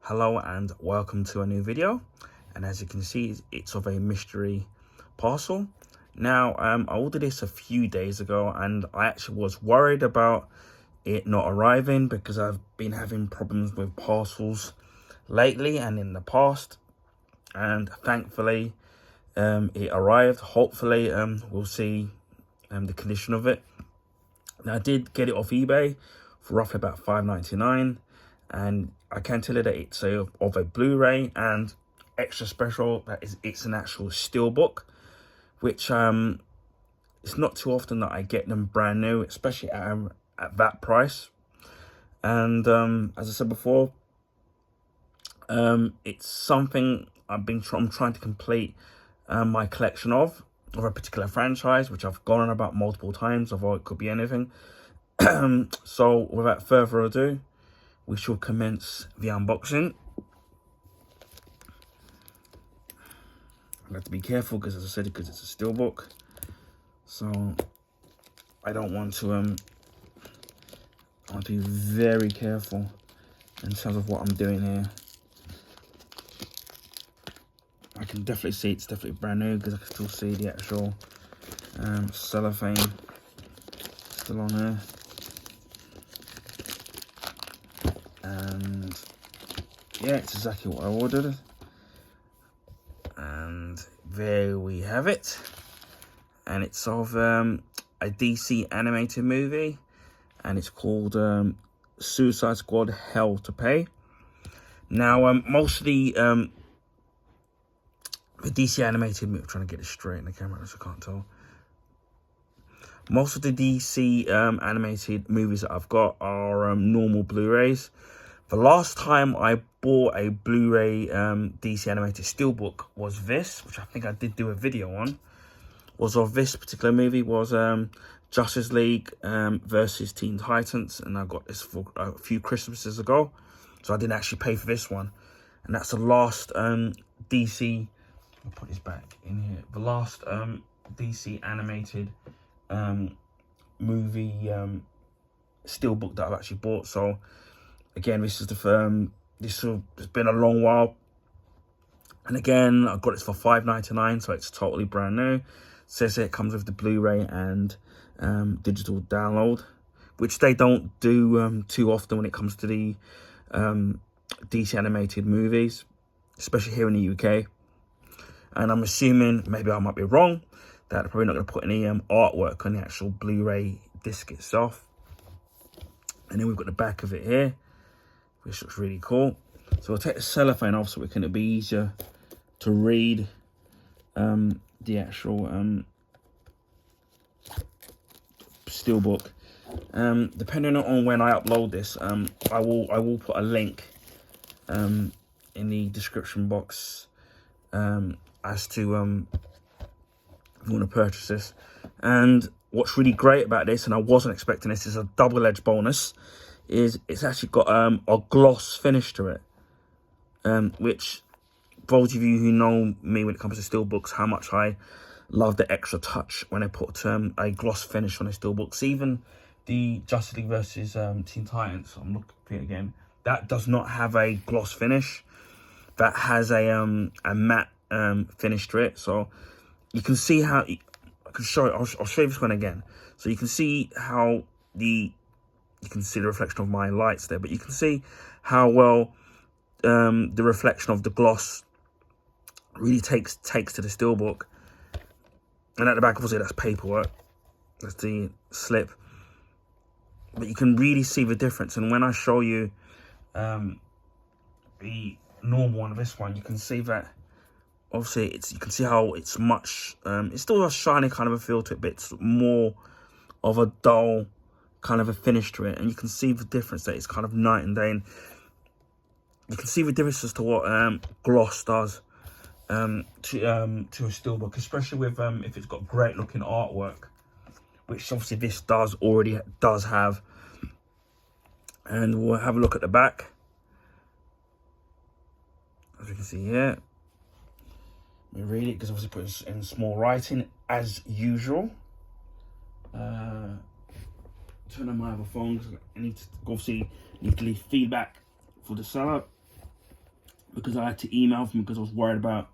Hello and welcome to a new video, and as you can see, it's of a mystery parcel. Now I ordered this a few days ago, and I actually was worried about it not arriving because I've been having problems with parcels lately and in the past, and thankfully it arrived. Hopefully we'll see the condition of it. Now, I did get it off eBay for roughly about $5.99, and I can tell you that it's of a Blu-ray, and extra special that is it's an actual steelbook, which it's not too often that I get them brand new, especially at that price. And as I said before, it's something I'm trying to complete my collection of a particular franchise, which I've gone on about multiple times, although it could be anything. So without further ado, we shall commence the unboxing. I have to be careful because, as I said, because it's a steelbook, so I don't want to I want to be very careful in terms of what I'm doing here. I can definitely see it's definitely brand new because I can still see the actual cellophane still on there. And yeah, it's exactly what I ordered. And there we have it. And it's of a DC animated movie, and it's called Suicide Squad: Hell to Pay. Now, most of the DC animated movie, I'm trying to get it straight in the camera so I can't tell. Most of the DC animated movies that I've got are normal Blu-rays. The last time I bought a Blu-ray DC animated steelbook was this, which I think I did do a video on. Was of this particular movie, was Justice League versus Teen Titans, and I got this for a few Christmases ago, so I didn't actually pay for this one. And that's the last DC. I'll put this back in here. The last DC animated movie steelbook that I've actually bought. So again, this is the it's been a long while, and again I got it for $5.99, so it's totally brand new. It says it comes with the Blu-ray and digital download, which they don't do too often when it comes to the DC animated movies, especially here in the UK. And I'm assuming, maybe I might be wrong, that they're probably not going to put any artwork on the actual Blu-ray disc itself. And then we've got the back of it here, which looks really cool. So we'll take the cellophane off so it'll be easier to read the actual steelbook. Depending on when I upload this, I will put a link in the description box as to if you want to purchase this. And what's really great about this, and I wasn't expecting this, is a double-edged bonus, is it's actually got a gloss finish to it, which, for those of you who know me when it comes to steelbooks, how much I love the extra touch when I put a gloss finish on a steelbook. Even the Justice League versus Teen Titans, I'm looking at it again, that does not have a gloss finish. That has a matte finish to it. So you can see how, I can show it, I'll show you this one again. So you can see how you can see the reflection of my lights there, but you can see how well the reflection of the gloss really takes to the steelbook. And at the back, obviously, that's paperwork. That's the slip. But you can really see the difference. And when I show you the normal one, this one, you can see that obviously you can see how it's much it's still a shiny kind of a feel to it, but it's more of a dull kind of a finish to it. And you can see the difference, that it's kind of night and day. And you can see the difference as to what gloss does to a steelbook, especially with if it's got great looking artwork, which obviously this already does have. And we'll have a look at the back, as you can see here. Let me read it, because obviously put it in small writing as usual. Turn on my other phone because I need to obviously leave feedback for the seller. because I had to email them because I was worried about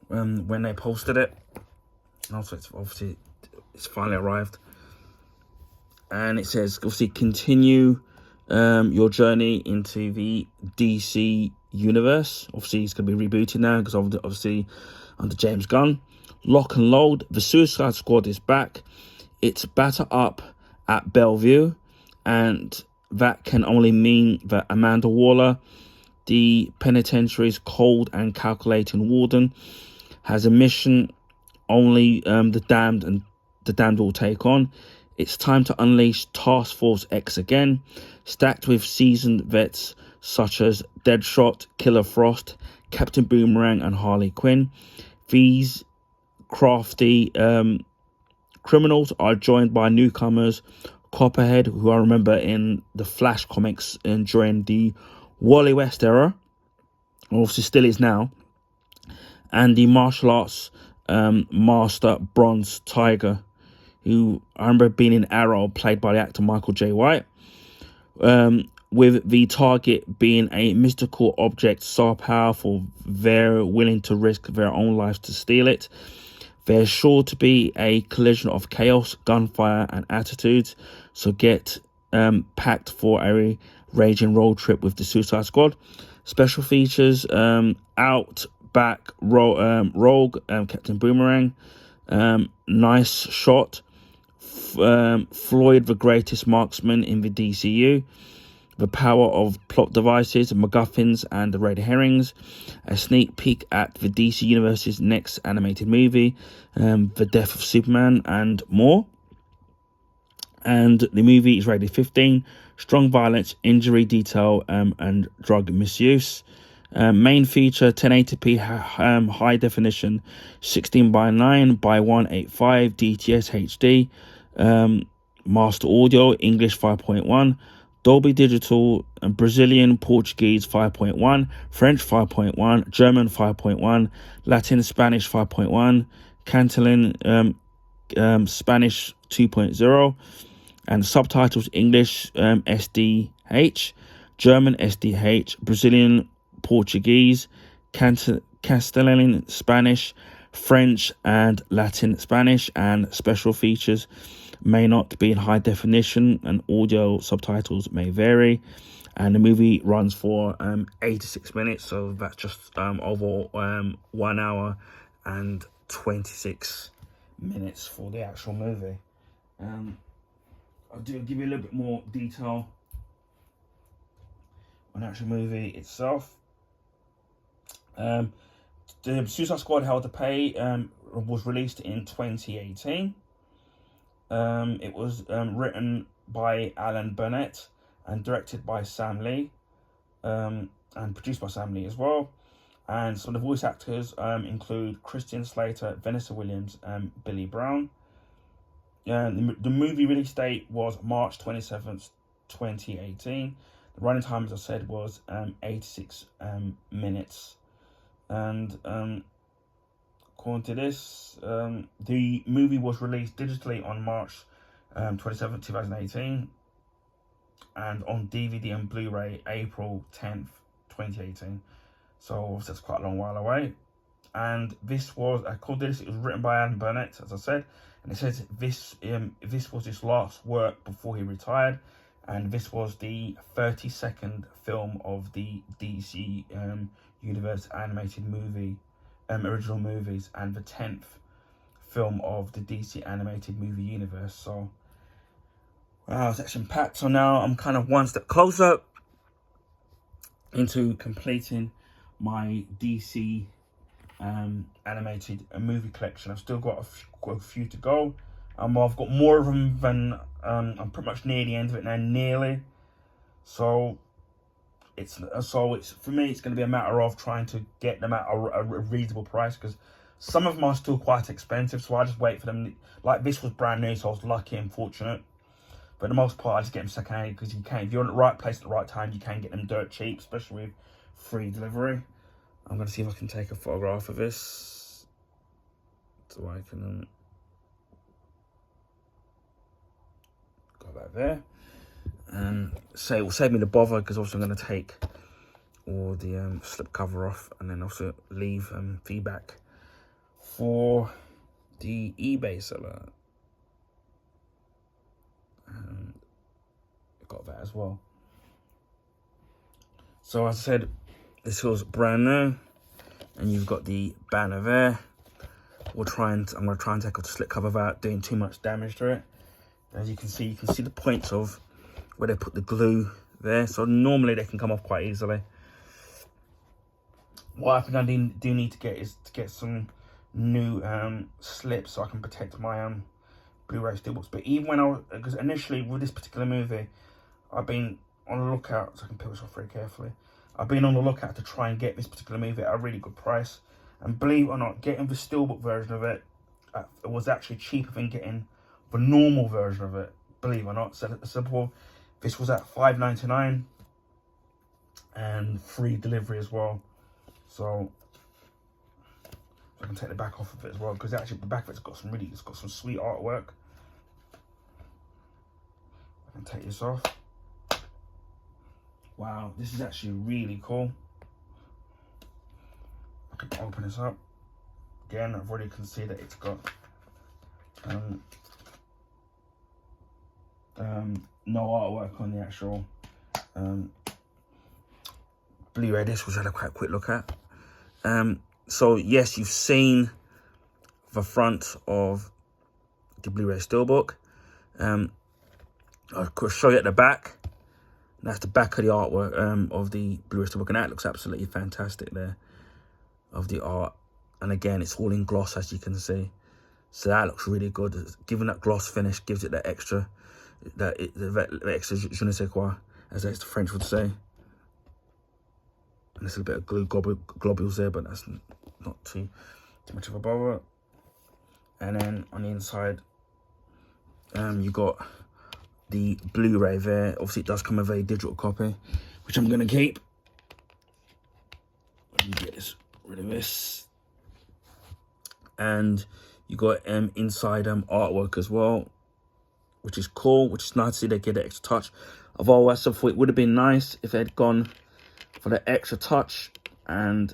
when they posted it. And also, it's finally arrived. And it says, obviously, continue your journey into the DC universe. Obviously, it's going to be rebooted now because obviously under James Gunn. Lock and load. The Suicide Squad is back. It's batter up at Bellevue, and that can only mean that Amanda Waller, the penitentiary's cold and calculating warden, has a mission only the damned will take on. It's time to unleash Task Force X again, stacked with seasoned vets such as Deadshot, Killer Frost, Captain Boomerang, and Harley Quinn. These crafty criminals are joined by newcomers Copperhead, who I remember in the Flash comics and during the Wally West era, obviously still is now, and the martial arts master Bronze Tiger, who I remember being in Arrow, played by the actor Michael J. White, with the target being a mystical object so powerful they're willing to risk their own lives to steal it. There's sure to be a collision of chaos, gunfire, and attitudes, so get packed for a raging road trip with the Suicide Squad. Special features, Outback Rogue, Captain Boomerang, nice shot, Floyd the greatest marksman in the DCU, the power of plot devices, MacGuffins, and the red herrings, a sneak peek at the DC Universe's next animated movie, The Death of Superman, and more. And the movie is rated 15, strong violence, injury detail, and drug misuse. Main feature 1080p high definition 16:9 by 185 DTS HD, master audio English 5.1, Dolby Digital, Brazilian Portuguese 5.1, French 5.1, German 5.1, Latin Spanish 5.1, Catalan Spanish 2.0, and subtitles English SDH, German SDH, Brazilian Portuguese, Castellan Spanish, French, and Latin Spanish, and special features may not be in high definition, and audio subtitles may vary. And the movie runs for 86 minutes, so that's just over 1 hour and 26 minutes for the actual movie. I'll give you a little bit more detail on the actual movie itself. The Suicide Squad Hell to Pay was released in 2018. It was written by Alan Burnett and directed by Sam Lee, and produced by Sam Lee as well. And some of the voice actors include Christian Slater, Vanessa Williams, and Billy Brown. The movie release date was March 27th, 2018. The running time, as I said, was 86 minutes. And according to this, the movie was released digitally on March 27th, 2018, and on DVD and Blu-ray April 10th, 2018. So that's quite a long while away. And this was, according to this, it was written by Alan Burnett, as I said, and it says this was his last work before he retired, and this was the 32nd film of the DC Universe animated movie, original movies, and the 10th film of the DC animated movie universe. So, wow, it's action packed. So now I'm kind of one step closer into completing my DC animated movie collection. I've still got a few to go. I've got more of them than I'm pretty much near the end of it now, nearly. So it's for me, it's going to be a matter of trying to get them at a reasonable price, because some of them are still quite expensive. So I just wait for them. Like this was brand new, so I was lucky and fortunate. But for the most part, I just get them secondhand, because if you're in the right place at the right time, you can get them dirt cheap, especially with free delivery. I'm going to see if I can take a photograph of this, so I can go back there and say it will save me the bother, because obviously I'm going to take all the slip cover off, and then also leave feedback for the eBay seller. Got that as well. So as I said, this was brand new, and you've got the banner there. I'm gonna try and take off the slip cover without doing too much damage to it. As you can see the points of where they put the glue there. So normally they can come off quite easily. What I think I do need to get is to get some new slips so I can protect my Blu-ray steelbooks. But even when because initially with this particular movie, I've been on the lookout, so I can peel this off very carefully. I've been on the lookout to try and get this particular movie at a really good price. And believe it or not, getting the steelbook version of it, it was actually cheaper than getting the normal version of it. Believe it or not. So simple. This was at $5.99 and free delivery as well. So I can take the back off of it as well, because actually the back of it's got some sweet artwork. I can take this off. Wow, this is actually really cool. I can open this up. Again, I've already can see that it's got no artwork on the actual Blu-ray disc, which I had a quite quick look at. So yes, you've seen the front of the Blu-ray steelbook. I'll show you at the back. That's the back of the artwork of the Blu-ray steelbook, and that looks absolutely fantastic there, of the art. And again, it's all in gloss, as you can see. So that looks really good. Given that gloss finish gives it that extra, the extra je ne sais quoi, as the French would say. And there's a bit of glue globules there, but that's not too much of a bother. And then on the inside, you got the Blu-ray there. Obviously, it does come with a digital copy, which I'm going to keep. Let me get rid of this. And you got inside artwork as well, which is cool, which is nice to see they get an extra touch. I've always thought it would have been nice if they'd gone for the extra touch and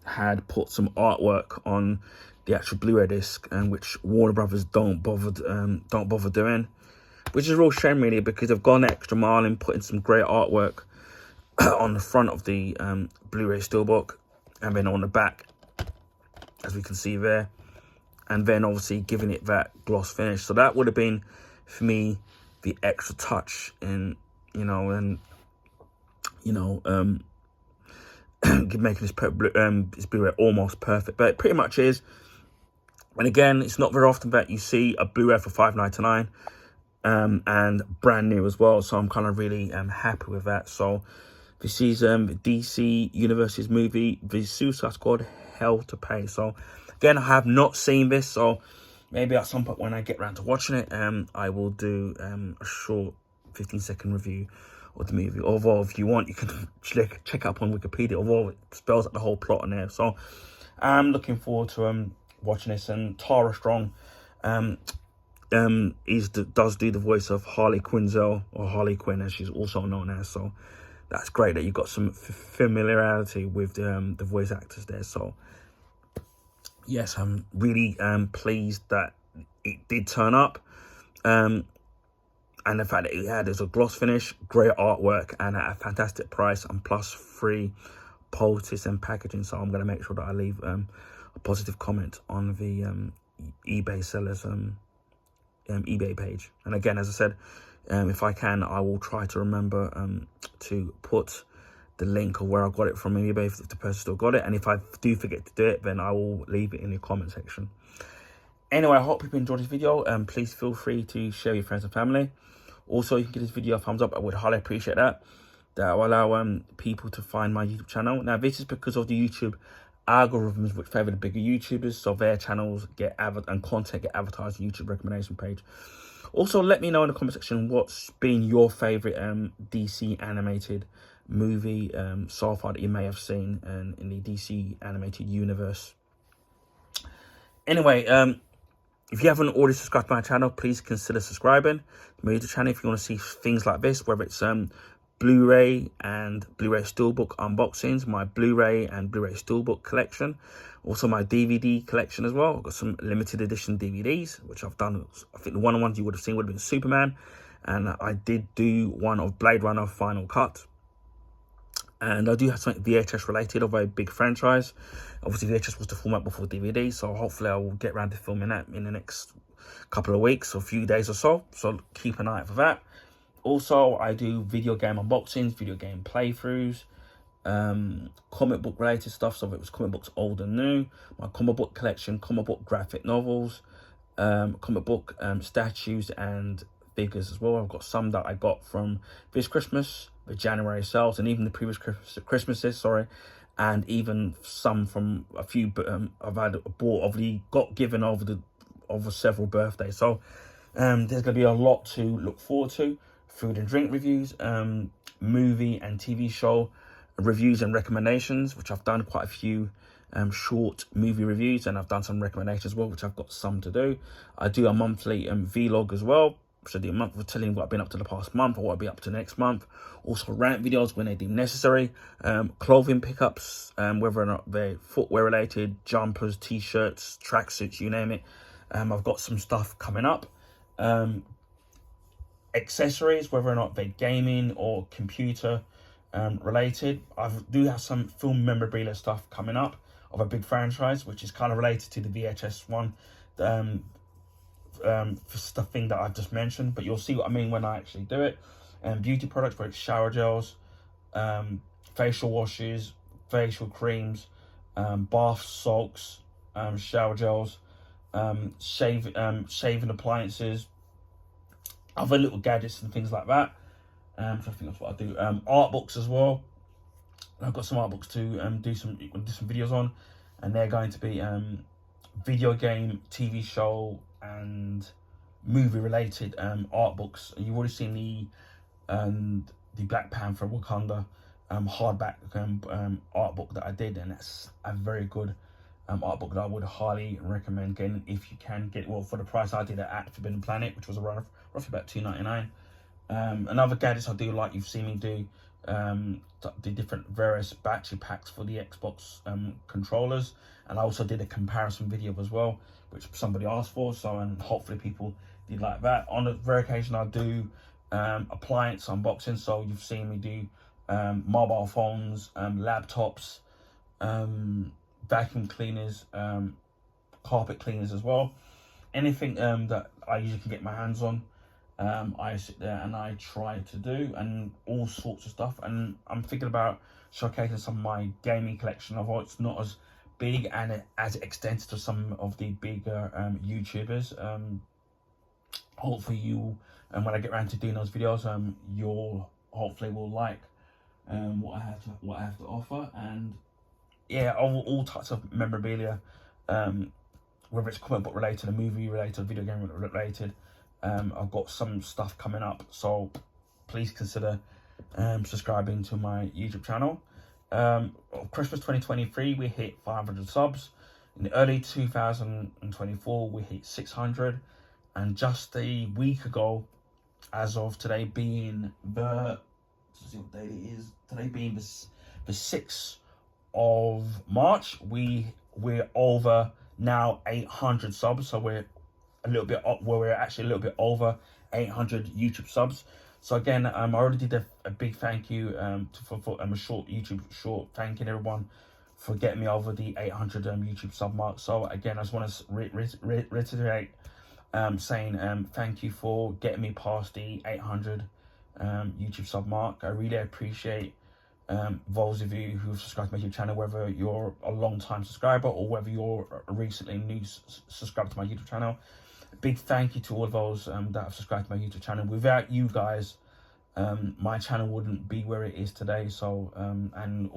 had put some artwork on the actual Blu-ray disc, and which Warner Brothers don't bother doing, which is a real shame really, because they've gone the extra mile in putting some great artwork on the front of the Blu-ray steelbook, and then on the back, as we can see there, and then obviously giving it that gloss finish. So that would have been, for me, the extra touch in, making this Blu-ray almost perfect. But it pretty much is. And again, it's not very often that you see a Blu-ray for $5.99 and brand new as well. So I'm kind of really happy with that. So this is DC Universe's movie, The Suicide Squad: Hell to Pay. So again, I have not seen this, so maybe at some point when I get around to watching it, I will do a short 15-second review of the movie. Although if you want, you can check up on Wikipedia, although it spells out the whole plot on there. So I'm looking forward to watching this. And Tara Strong does do the voice of Harley Quinzel, or Harley Quinn as she's also known as. So that's great that you've got some familiarity with the voice actors there. So yes, I'm really pleased that it did turn up. And the fact that it had a gloss finish, great artwork, and at a fantastic price, and plus free postage and packaging. So I'm going to make sure that I leave a positive comment on the eBay sellers eBay page. And again, as I said, if I can, I will try to remember to put the link of where I got it from eBay if the person still got it. And if I do forget to do it, then I will leave it in the comment section. Anyway, I hope you've enjoyed this video. Please feel free to share with your friends and family. Also, you can give this video a thumbs up. I would highly appreciate that. That will allow people to find my YouTube channel. Now, this is because of the YouTube algorithms which favour the bigger YouTubers, so their channels get and content get advertised on YouTube recommendation page. Also, let me know in the comment section what's been your favourite DC animated movie so far that you may have seen in the DC animated universe. Anyway, if you haven't already subscribed to my channel, please consider subscribing to my YouTube channel if you want to see things like this, whether it's Blu-ray and Blu-ray Steelbook unboxings, my Blu-ray and Blu-ray Steelbook collection, also my DVD collection as well. I've got some limited edition DVDs, which I've done. I think the one ones you would have seen would have been Superman, and I did do one of Blade Runner Final Cut. And I do have something VHS related of a big franchise. Obviously, VHS was the format before DVD, so hopefully I will get around to filming that in the next couple of weeks or a few days or so. So keep an eye out for that. Also, I do video game unboxings, video game playthroughs, comic book related stuff. So if it was comic books old and new, my comic book collection, comic book graphic novels, comic book statues and figures as well. I've got some that I got from this Christmas, the January sales, and even the previous Christmases, sorry, and even some from a few I've had bought, obviously got given over several birthdays. So there's going to be a lot to look forward to. Food and drink reviews, movie and TV show reviews and recommendations, which I've done quite a few short movie reviews, and I've done some recommendations as well, which I've got some to do. I do a monthly vlog as well, so I do a month of telling what I've been up to the past month or what I'll be up to next month. Also rant videos when they deem necessary, clothing pickups, whether or not they're footwear related, jumpers, t-shirts, tracksuits, you name it. I've got some stuff coming up. Accessories, whether or not they're gaming or computer related. I do have some film memorabilia stuff coming up of a big franchise, which is kind of related to the VHS one, for thing that I've just mentioned, but you'll see what I mean when I actually do it. Beauty products, where it's shower gels, facial washes, facial creams, bath salts, shower gels, shaving appliances, other little gadgets and things like that. So I think that's what I do. Art books as well. I've got some art books to do some videos on, and they're going to be video game, TV show, and movie related art books. You've already seen the Black Panther Wakanda hardback art book that I did, and that's a very good art book that I would highly recommend getting if you can get. Well, for the price I did it at Forbidden Planet, which was around roughly about $2.99. Another gadgets I do, like you've seen me do, the different various battery packs for the Xbox controllers, and I also did a comparison video as well, which somebody asked for. So, and hopefully people did like that. On a rare occasion, I do appliance unboxing. So you've seen me do mobile phones, laptops, vacuum cleaners, carpet cleaners as well. Anything that I usually can get my hands on, I sit there and I try to do, and all sorts of stuff. And I'm thinking about showcasing some of my gaming collection, although it's not as big and as extensive to some of the bigger YouTubers. Hopefully you, and when I get around to doing those videos, you'll hopefully will like what I have to offer. And yeah, all types of memorabilia, whether it's comic book related, a movie related, video game related. I've got some stuff coming up, so please consider subscribing to my YouTube channel. Christmas 2023, we hit 500 subs. In early 2024, we hit 600. And just a week ago, as of today being let's see what date it is. Today being the 6th of March, we're over now 800 subs. So we're a little bit up, well, we're actually a little bit over 800 YouTube subs. So again, I already did a big thank you for a short YouTube short thanking everyone for getting me over the 800 YouTube sub mark. So again, I just want to reiterate saying thank you for getting me past the 800 YouTube sub mark. I really appreciate those of you who've subscribed to my YouTube channel, whether you're a long time subscriber or whether you're a recently new subscriber to my YouTube channel. A big thank you to all of those that have subscribed to my YouTube channel. Without you guys, my channel wouldn't be where it is today. So and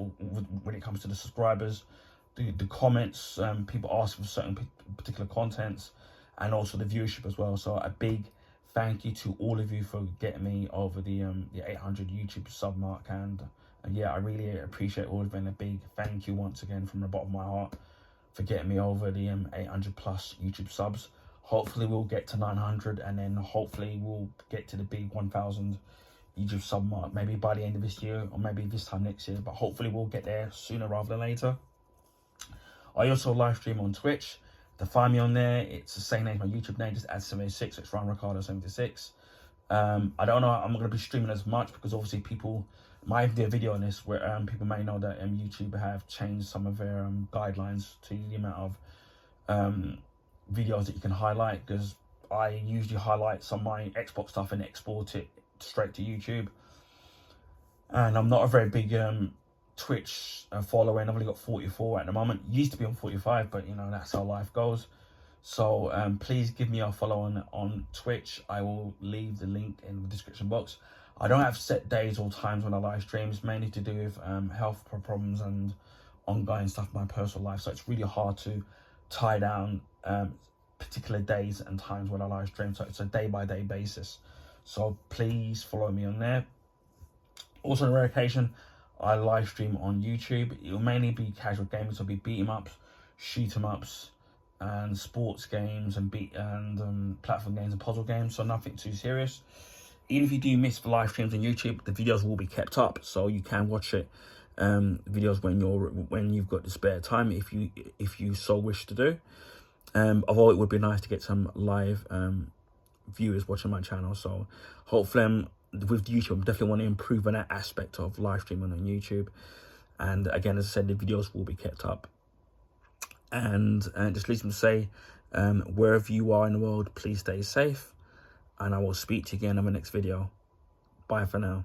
when it comes to the subscribers, the comments, people ask for certain particular contents, and also the viewership as well. So a big thank you to all of you for getting me over the 800 YouTube sub mark. And yeah, I really appreciate all of you, and a big thank you once again from the bottom of my heart for getting me over the 800 plus YouTube subs. Hopefully we'll get to 900, and then hopefully we'll get to the big 1,000 YouTube sub mark, maybe by the end of this year or maybe this time next year, but hopefully we'll get there sooner rather than later. I also live stream on Twitch. To find me on there, it's the same name as my YouTube name, just add 76, it's Ryan Ricardo 76. I don't know, I'm going to be streaming as much because obviously people might do a video on this where people may know that YouTube have changed some of their guidelines to the amount of videos that you can highlight, because I usually highlight some of my Xbox stuff and export it straight to YouTube. And I'm not a very big Twitch follower, and I've only got 44 at the moment. Used to be on 45, but you know, that's how life goes. So please give me a follow on Twitch. I will leave the link in the description box. I don't have set days or times when I live stream. It's mainly to do with health problems and ongoing stuff in my personal life, so it's really hard to tie down particular days and times when I live stream, so it's a day-by-day basis. So please follow me on there. Also, on a rare occasion, I live stream on YouTube. It will mainly be casual gaming, so it'll be beat 'em ups, shoot 'em ups, and sports games and platform games and puzzle games. So nothing too serious. Even if you do miss the live streams on YouTube, the videos will be kept up, so you can watch it videos when you've got the spare time, if you so wish to do. Although it would be nice to get some live viewers watching my channel, so hopefully with YouTube, I definitely want to improve on that aspect of live streaming on YouTube. And again, as I said, the videos will be kept up. And just leaves me to say, wherever you are in the world, please stay safe, and I will speak to you again in the next video. Bye for now.